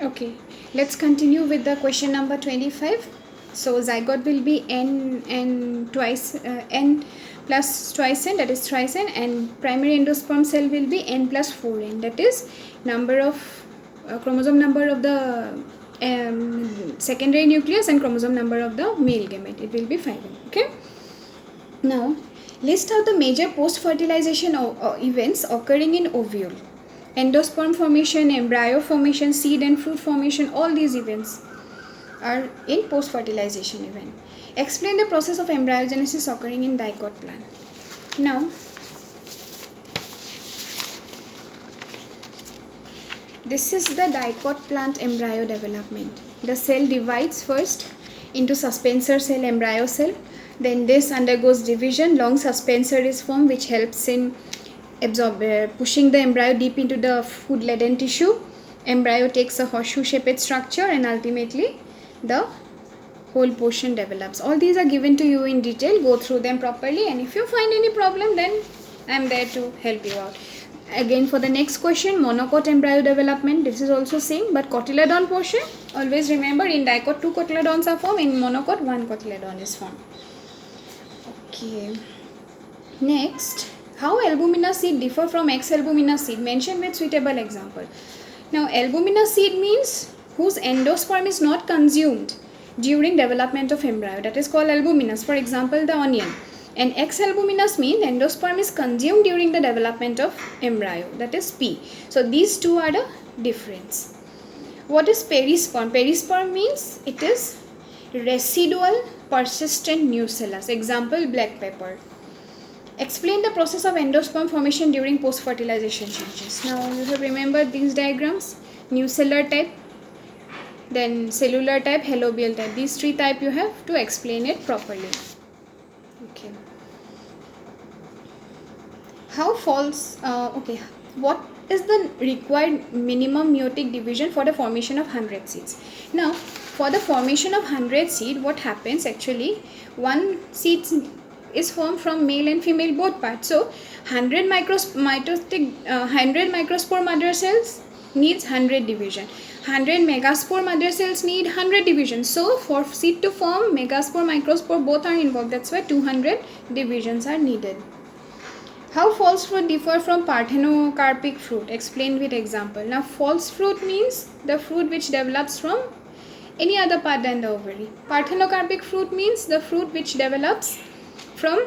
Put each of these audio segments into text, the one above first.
Okay, let's continue with the question number 25. So zygote will be n twice n plus twice n, that is thrice n, and primary endosperm cell will be n plus 4n, that is number of chromosome number of the secondary nucleus and chromosome number of the male gamete. It will be 5n. Okay. Now list out the major post-fertilization events occurring in ovule. Endosperm formation, embryo formation, seed and fruit formation, all these events are in post-fertilization event. Explain the process of embryogenesis occurring in dicot plant. Now, this is the dicot plant embryo development. The cell divides first into suspensor cell, embryo cell. Then this undergoes division. Long suspensor is formed, which helps in pushing the embryo deep into the food-laden tissue. Embryo takes a horseshoe-shaped structure, and ultimately the whole portion develops. All these are given to you in detail. Go through them properly, and if you find any problem, then I am there to help you out. Again, for the next question, monocot embryo development. This is also same, but cotyledon portion. Always remember, in dicot 2 cotyledons are formed. In monocot 1 cotyledon is formed. Okay. Next, how albuminous seed differ from ex-albuminous seed? Mention with suitable example. Now, albuminous seed means whose endosperm is not consumed during development of embryo. That is called albuminous. For example, the onion. And ex-albuminous means endosperm is consumed during the development of embryo. That is P. So, these two are the difference. What is perisperm? Perisperm means it is residual persistent nucellus. Example, black pepper. Explain the process of endosperm formation during post-fertilization changes. Now you have remembered these diagrams. Nucellar type, then cellular type, halobial type. These three types you have to explain it properly. Okay. How false, what is the required minimum meiotic division for the formation of 100 seeds? Now, for the formation of 100 seed, what happens actually, one seed is formed from male and female both parts. So 100 microspore mother cells needs 100 division. 100 megaspore mother cells need 100 division. So for seed to form, megaspore, microspore both are involved. That's why 200 divisions are needed. How false fruit differ from parthenocarpic fruit? Explain with example. Now false fruit means the fruit which develops from any other part than the ovary. Parthenocarpic fruit means the fruit which develops from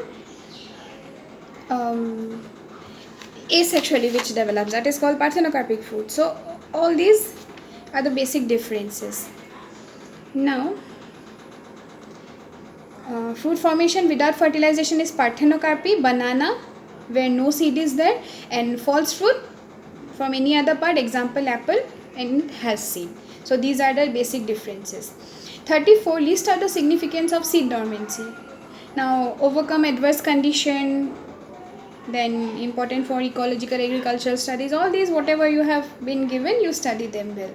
asexually, which develops. That is called parthenocarpic fruit. So all these are the basic differences. Now fruit formation without fertilization is parthenocarpy, banana where no seed is there, and false fruit from any other part, example apple, and it has seed. So these are the basic differences. 34. List out the significance of seed dormancy. Now, overcome adverse condition, then important for ecological agricultural studies, all these whatever you have been given, you study them well.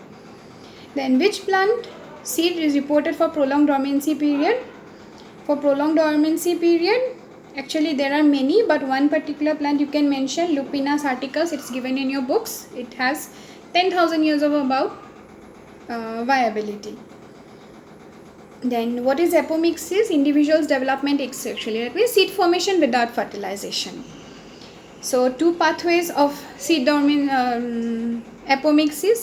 Then which plant seed is reported for prolonged dormancy period? For prolonged dormancy period, actually there are many, but one particular plant you can mention, Lupinus articus. It's given in your books. It has 10,000 years of about viability. Then what is apomixis? Individuals development asexually. That means seed formation without fertilization. So two pathways of seed apomixis,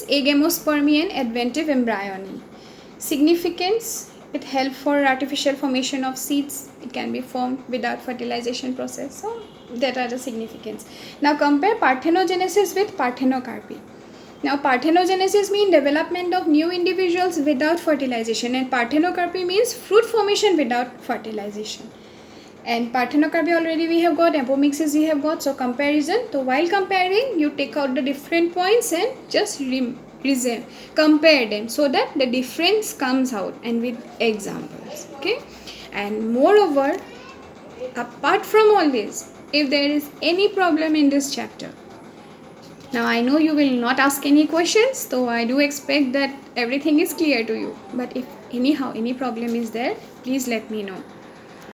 agamospermy and adventive embryony. Significance: it helps for artificial formation of seeds. It can be formed without fertilization process. So that are the significance. Now compare parthenogenesis with parthenocarpy. Now parthenogenesis means development of new individuals without fertilization, and parthenocarpy means fruit formation without fertilization. And parthenocarpy already we have got, apomixis we have got. So comparison. So while comparing, you take out the different points and just compare them so that the difference comes out, and with examples. Okay. And moreover, apart from all this, if there is any problem in this chapter, now I know you will not ask any questions, so I do expect that everything is clear to you. But if anyhow any problem is there, please let me know.